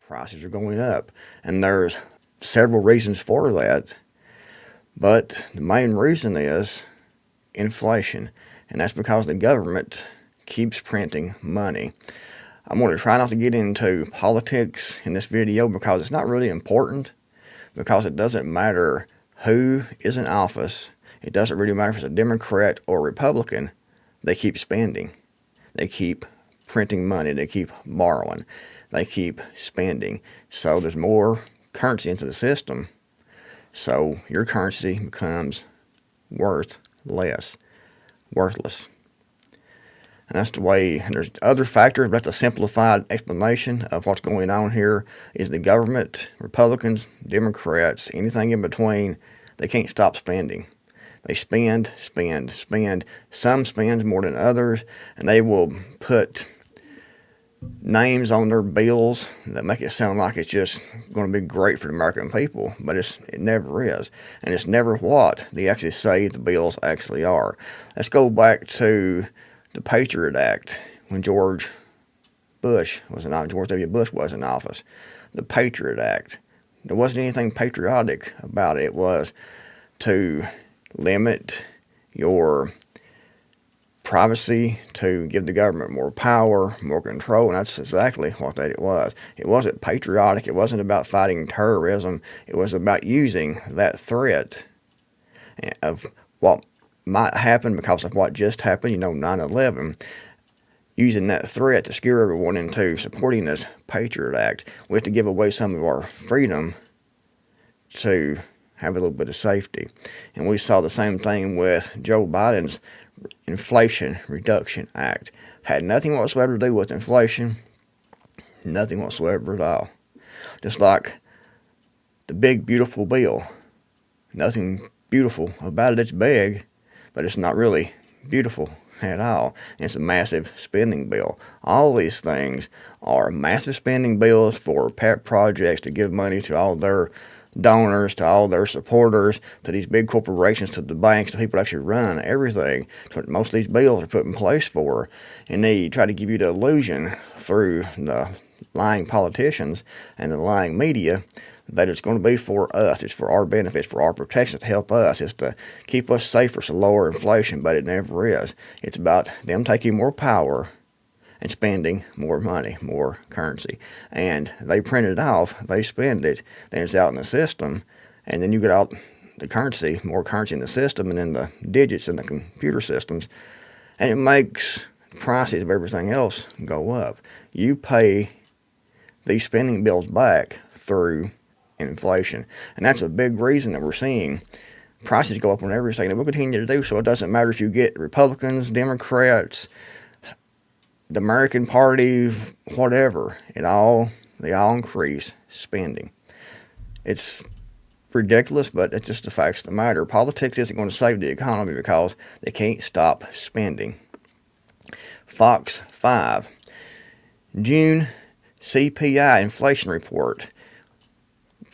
prices are going up. And there's several reasons for that. But the main reason is inflation. And that's because the government keeps printing money. I'm going to try not to get into politics in this video because it's not really important, because it doesn't matter who is in office. It doesn't really matter if it's a Democrat or Republican. They keep spending. They keep printing money. They keep borrowing. They keep spending. So there's more currency into the system. So your currency becomes worthless. And that's the way. And there's other factors, but that's a simplified explanation of what's going on here. Is the government, Republicans, Democrats, anything in between, they can't stop spending. They spend. Some spend more than others, and they will put names on their bills that make it sound like it's just going to be great for the American people, but it never is. And it's never what they actually say the bills actually are. Let's go back to the Patriot Act when George W. Bush was in office. The Patriot Act. There wasn't anything patriotic about it. It was to limit your privacy, to give the government more power, more control, and that's exactly what that it was. It wasn't patriotic. It wasn't about fighting terrorism. It was about using that threat of what might happen because of what just happened, 9/11, using that threat to scare everyone into supporting this Patriot Act. We have to give away some of our freedom to have a little bit of safety. And we saw the same thing with Joe Biden's Inflation Reduction Act. Had nothing whatsoever to do with inflation, nothing whatsoever at all. Just like the big beautiful bill. Nothing beautiful about it. It's big, but it's not really beautiful at all. And it's a massive spending bill. All these things are massive spending bills for pet projects to give money to all their donors, to all their supporters, to these big corporations, to the banks, to people that actually run everything. That's what most of these bills are put in place for. And they try to give you the illusion through the lying politicians and the lying media that it's going to be for us. It's for our benefits, for our protection, to help us. It's to keep us safer, to lower inflation, but it never is. It's about them taking more power and spending more money, more currency. And they print it off, they spend it, then it's out in the system, and then you get out the currency, more currency in the system, and then the digits in the computer systems, and it makes the prices of everything else go up. You pay these spending bills back through inflation. And that's a big reason that we're seeing prices go up on everything. And we'll continue to do so. It doesn't matter if you get Republicans, Democrats, the American Party, whatever. They all increase spending. It's ridiculous, but it's just the facts of the matter. Politics isn't going to save the economy because they can't stop spending. Fox 5. June CPI inflation report.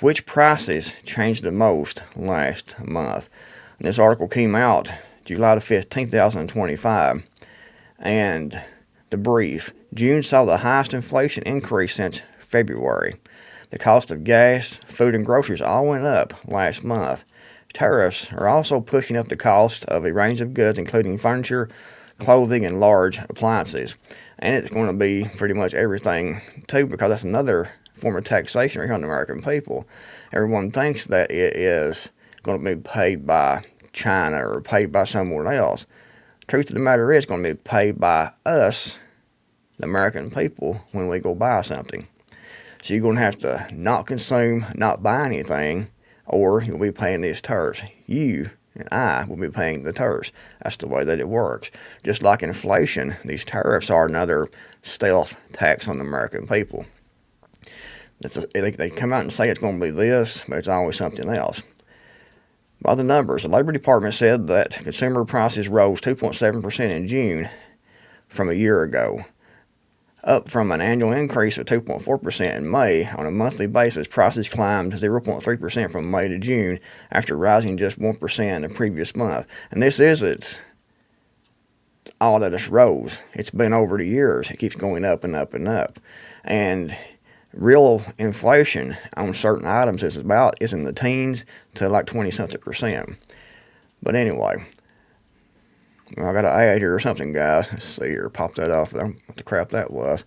Which prices changed the most last month? And this article came out July the 15th, 2025. And the brief. June saw the highest inflation increase since February. The cost of gas, food, and groceries all went up last month. Tariffs are also pushing up the cost of a range of goods, including furniture, clothing, and large appliances. And it's going to be pretty much everything, too, because that's another form of taxation here on the American people. Everyone thinks that it is going to be paid by China or paid by someone else. Truth of the matter is, it's going to be paid by us, the American people, when we go buy something. So you're going to have to not consume, not buy anything, or you'll be paying these tariffs. You and I will be paying the tariffs. That's the way that it works. Just like inflation, these tariffs are another stealth tax on the American people. They come out and say it's going to be this, but it's always something else. By the numbers, the Labor Department said that consumer prices rose 2.7% in June from a year ago, up from an annual increase of 2.4% in May. On a monthly basis, prices climbed 0.3% from May to June after rising just 1% the previous month. And this isn't all that it's rose. It's been over the years. It keeps going up and up and up. And real inflation on certain items is in the teens to like 20 something percent. But anyway, well, I got an ad here or something, guys. Let's see here. Pop that off. I don't know what the crap that was.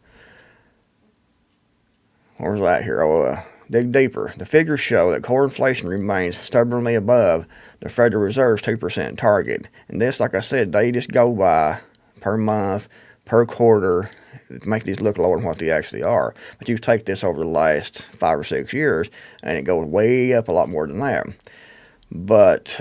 Where's that here? Dig deeper. The figures show that core inflation remains stubbornly above the Federal Reserve's 2% target. And this, like I said, they just go by per month, per quarter, to make these look lower than what they actually are. But you take this over the last 5 or 6 years, and it goes way up a lot more than that. But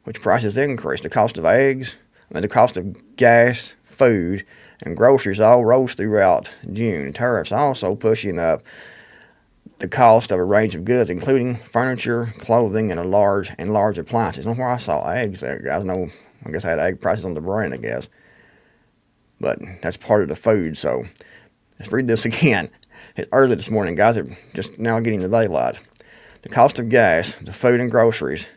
which prices increase? The cost of eggs, the cost of gas, food, and groceries all rose throughout June. Tariffs also pushing up the cost of a range of goods, including furniture, clothing, and large appliances. That's where I saw eggs there, guys. I guess I had egg prices on the brain, I guess. But that's part of the food, so let's read this again. It's early this morning, guys. It's just now getting the daylight. The cost of gas, the food and groceries.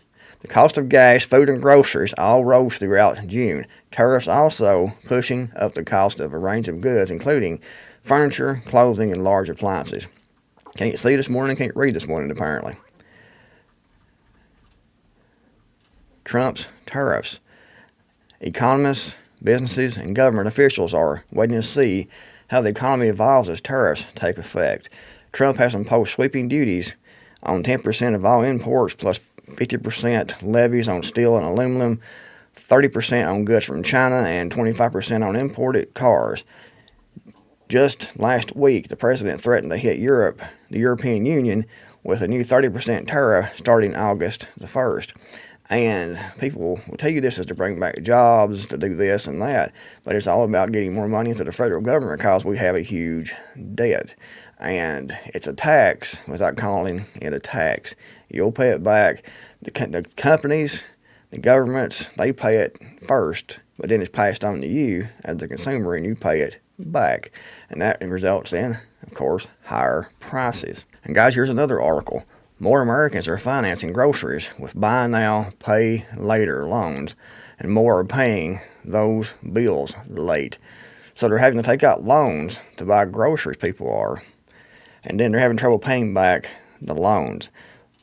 The cost of gas, food, and groceries all rose throughout June. Tariffs also pushing up the cost of a range of goods, including furniture, clothing, and large appliances. Can't see this morning, can't read this morning, apparently. Trump's tariffs. Economists, businesses, and government officials are waiting to see how the economy evolves as tariffs take effect. Trump has imposed sweeping duties on 10% of all imports, plus 50% levies on steel and aluminum, 30% on goods from China, and 25% on imported cars. Just last week, the president threatened to hit the European Union, with a new 30% tariff starting August the 1st. And people will tell you this is to bring back jobs, to do this and that, but it's all about getting more money into the federal government because we have a huge debt. And it's a tax without calling it a tax. You'll pay it back. The companies, the governments, they pay it first, but then it's passed on to you as the consumer, and you pay it back. And that results in, of course, higher prices. And guys, here's another article. More Americans are financing groceries with buy now, pay later loans, and more are paying those bills late. So they're having to take out loans to buy groceries, people are. And then they're having trouble paying back the loans.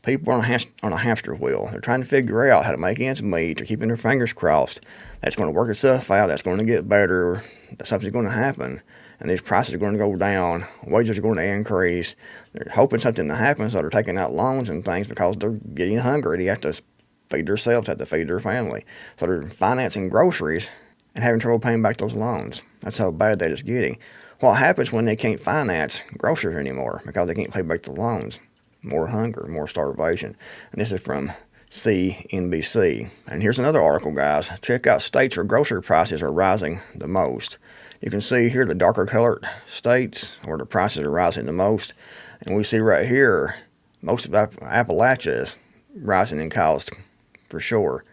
People are on a hamster wheel. They're trying to figure out how to make ends meet. They're keeping their fingers crossed. That's going to work itself out. That's going to get better. That something's going to happen. And these prices are going to go down. Wages are going to increase. They're hoping something to happen, so they're taking out loans and things because they're getting hungry. They have to feed themselves, have to feed their family. So they're financing groceries and having trouble paying back those loans. That's how bad that is getting. What happens when they can't finance groceries anymore because they can't pay back the loans? More hunger, more starvation. And this is from CNBC. And here's another article, guys. Check out states where grocery prices are rising the most. You can see here the darker colored states where the prices are rising the most. And we see right here, most of Appalachia is rising in cost for sure.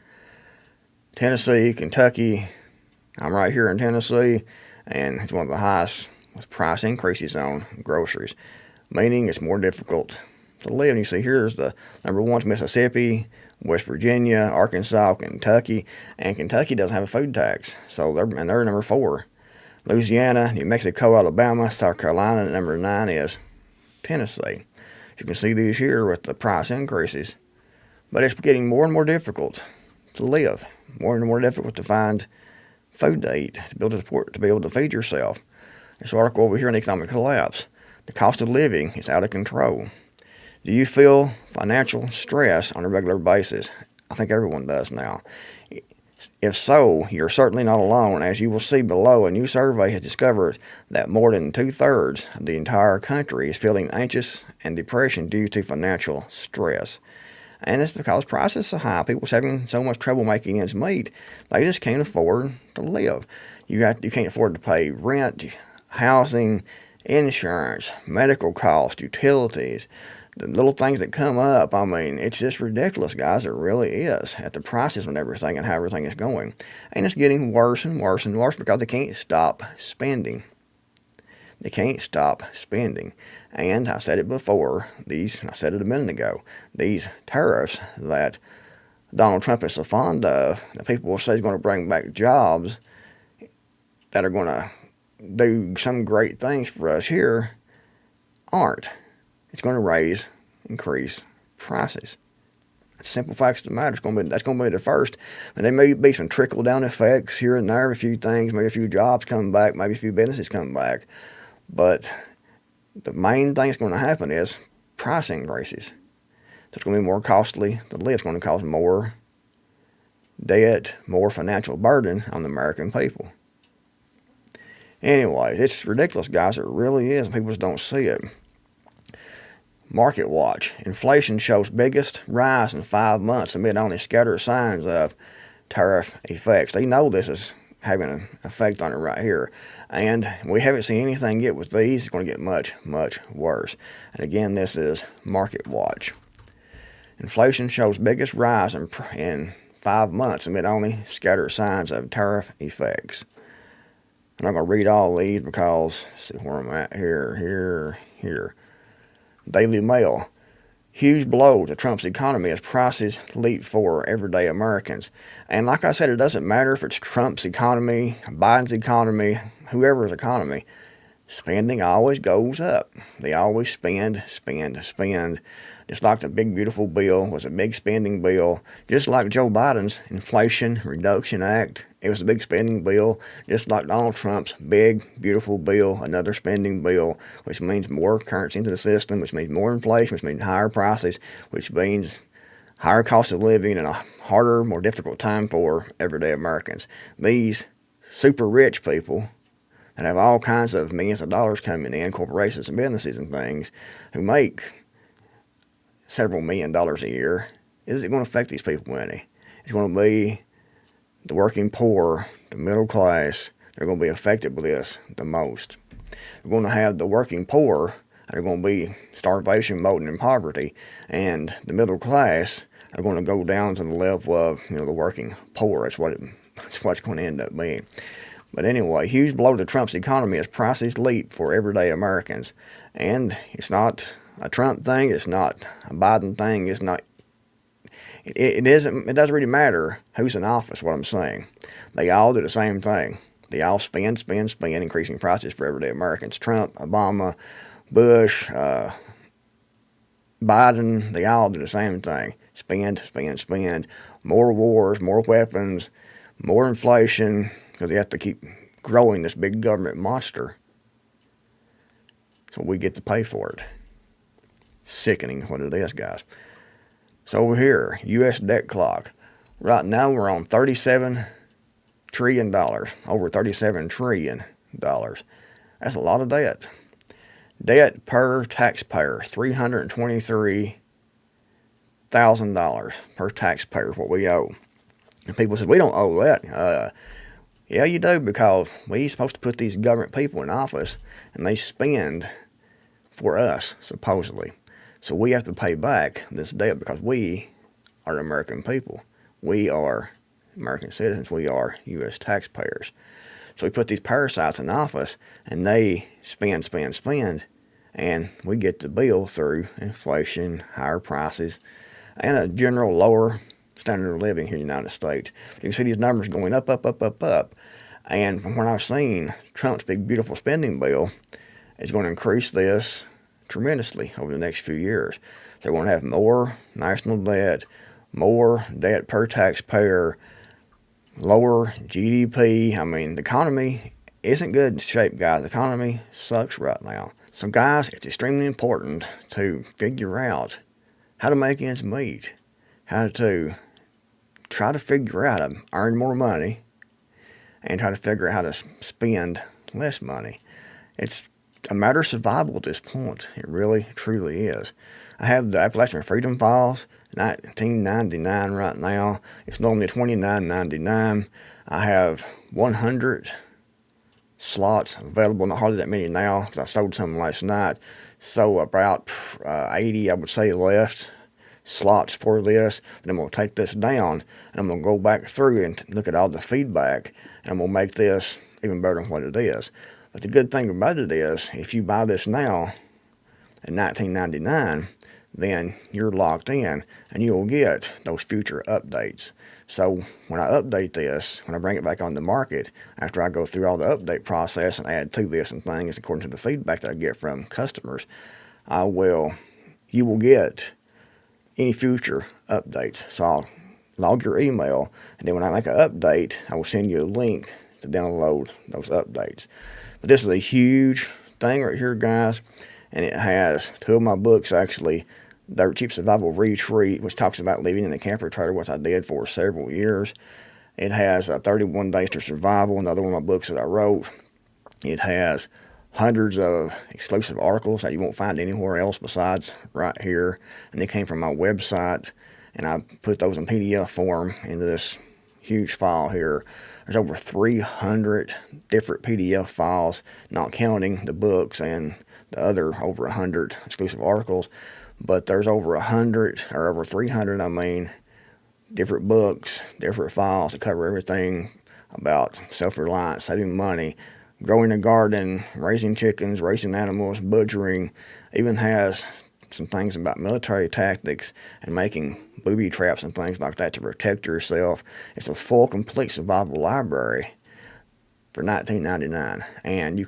Tennessee, Kentucky. I'm right here in Tennessee, and it's one of the highest with price increases on groceries, meaning it's more difficult to live. And you see here's the number one's Mississippi, West Virginia, Arkansas, Kentucky, and Kentucky doesn't have a food tax, so they're number 4. Louisiana, New Mexico, Alabama, South Carolina, and number 9 is Tennessee. You can see these here with the price increases, but it's getting more and more difficult to live, more and more difficult to find food to eat, to be able to feed yourself. This article over here on economic collapse. The cost of living is out of control. Do you feel financial stress on a regular basis? I think everyone does now. If so, you're certainly not alone. As you will see below, a new survey has discovered that more than 2/3 of the entire country is feeling anxious and depression due to financial stress. And it's because prices are high. People's having so much trouble making ends meet, they just can't afford to live. You can't afford to pay rent, housing, insurance, medical costs, utilities, the little things that come up. I mean, it's just ridiculous, guys. It really is, at the prices and everything and how everything is going. And it's getting worse and worse and worse because they can't stop spending. They can't stop spending. And I said it before, I said it a minute ago, these tariffs that Donald Trump is so fond of, that people will say is going to bring back jobs that are going to do some great things for us here aren't. It's going to increase prices. Simple facts of the matter. That's going to be the first. And there may be some trickle down effects here and there, a few things, maybe a few jobs come back, maybe a few businesses come back. But the main thing that's going to happen is price increases. So it's going to be more costly to live. It's going to cause more debt, more financial burden on the American people. Anyway, it's ridiculous, guys. It really is. People just don't see it. Market watch. Inflation shows biggest rise in 5 months amid only scattered signs of tariff effects. They know this is having an effect on it right here. And we haven't seen anything yet with these. It's going to get much, much worse. And again, this is Market Watch. Inflation shows biggest rise in 5 months amid only scattered signs of tariff effects. I'm not going to read all these because, let's see where I'm at here. Daily Mail. Huge blow to Trump's economy as prices leap for everyday Americans. And like I said, it doesn't matter if it's Trump's economy, Biden's economy, whoever's economy. Spending always goes up. They always spend. Just like the big beautiful bill was a big spending bill. Just like Joe Biden's Inflation Reduction Act, it was a big spending bill. Just like Donald Trump's big beautiful bill, another spending bill, which means more currency into the system, which means more inflation, which means higher prices, which means higher cost of living and a harder, more difficult time for everyday Americans. These super rich people and have all kinds of millions of dollars coming in, corporations and businesses and things, who make several $1 million a year. Is it going to affect these people any? It's going to be the working poor, the middle class. They're going to be affected by this the most. We're going to have the working poor. They're going to be starvation, molding, and poverty. And the middle class are going to go down to the level of the working poor. That's what it's going to end up being. But anyway, huge blow to Trump's economy as prices leap for everyday Americans. And it's not a Trump thing. It's not a Biden thing. It's not. It doesn't really matter who's in office. What I'm saying, they all do the same thing. They all spend, increasing prices for everyday Americans. Trump, Obama, Bush, Biden. They all do the same thing. Spend. More wars, more weapons, more inflation. Because they have to keep growing this big government monster. So we get to pay for it. Sickening what it is, guys. So over here, U.S. debt clock. Right now we're on $37 trillion. Over $37 trillion. That's a lot of debt. Debt per taxpayer, $323,000 per taxpayer is what we owe. And people say, we don't owe that. Yeah, you do, because we're supposed to put these government people in office, and they spend for us, supposedly. So we have to pay back this debt because we are American people. We are American citizens. We are U.S. taxpayers. So we put these parasites in office, and they spend, and we get the bill through inflation, higher prices, and a general lower standard of living here in the United States. You can see these numbers going up. And from what I've seen, Trump's big, beautiful spending bill is going to increase this tremendously over the next few years. They're going to have more national debt, more debt per taxpayer, lower GDP. I mean, the economy isn't good in shape, guys. The economy sucks right now. So, guys, it's extremely important to figure out how to make ends meet, how to try to figure out how to earn more money, and try to figure out how to spend less money. It's a matter of survival at this point. It really, truly is. I have the Appalachian Freedom Files, 1999 right now. It's normally $29.99. I have 100 slots available, not hardly that many now, because I sold some last night. So about 80, I would say, left slots for this. Then I'm going to take this down, and I'm going to go back through and look at all the feedback, and I'm going to make this even better than what it is. But the good thing about it is, if you buy this now at $19.99, then you're locked in and you'll get those future updates. So when I update this, when I bring it back on the market, after I go through all the update process and add to this and things according to the feedback that I get from customers, you will get any future updates. So I'll log your email, and then when I make an update, I will send you a link to download those updates. But this is a huge thing right here, guys, and it has two of my books actually. The Cheap Survival Retreat, which talks about living in a camper trailer, which I did for several years. It has 31 Days to Survival, another one of my books that I wrote. It has hundreds of exclusive articles that you won't find anywhere else besides right here. And they came from my website, and I put those in PDF form into this huge file here. There's over 300 different PDF files, not counting the books and the other over 100 exclusive articles. But there's over 100, or over 300, different books, different files that cover everything about self-reliance, saving money, growing a garden, raising chickens, raising animals, butchering. Even has some things about military tactics and making booby traps and things like that to protect yourself. It's a full, complete survival library for $19.99, and you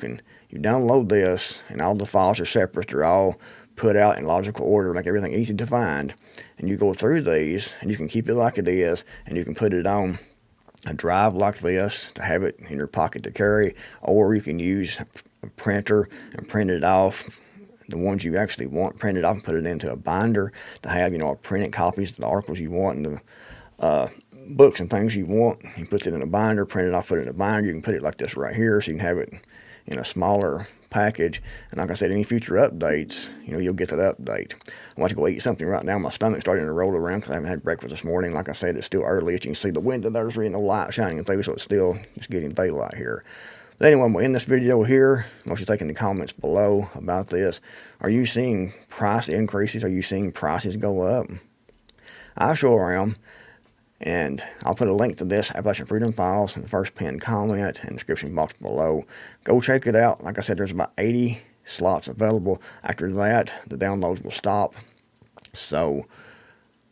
download this, and all the files are separate. They're all put out in logical order, make everything easy to find. And you go through these, and you can keep it like it is, and you can put it on a drive like this to have it in your pocket to carry, or you can use a printer and print it off, the ones you actually want, print it off and put it into a binder to have, printed copies of the articles you want and the books and things you want. You put it in a binder, print it off, put it in a binder. You can put it like this right here, so you can have it in a smaller package. And like I said, any future updates, you'll get that update. I'm about to go eat something right now. My stomach's starting to roll around because I haven't had breakfast this morning. Like I said, it's still early. As you can see, the window, there's really no light shining through, so it's still just getting daylight here. But anyway, we'll end this video here. I want you to take in the comments below about this. Are you seeing price increases? Are you seeing prices go up? I sure am. And I'll put a link to this Appalachian Freedom Files in the first pinned comment and description box below. Go check it out. Like I said, there's about 80 slots available. After that, the downloads will stop. So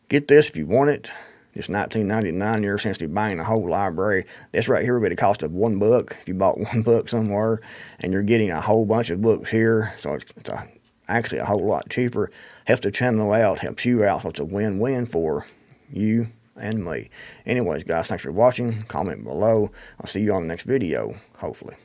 get this if you want it. It's $19.99. You're essentially buying a whole library. This right here would be the cost of one book if you bought one book somewhere, and you're getting a whole bunch of books here. So it's actually a whole lot cheaper. Helps the channel out, helps you out. So it's a win-win for you and me. Anyways, guys, thanks for watching. Comment below. I'll see you on the next video, hopefully.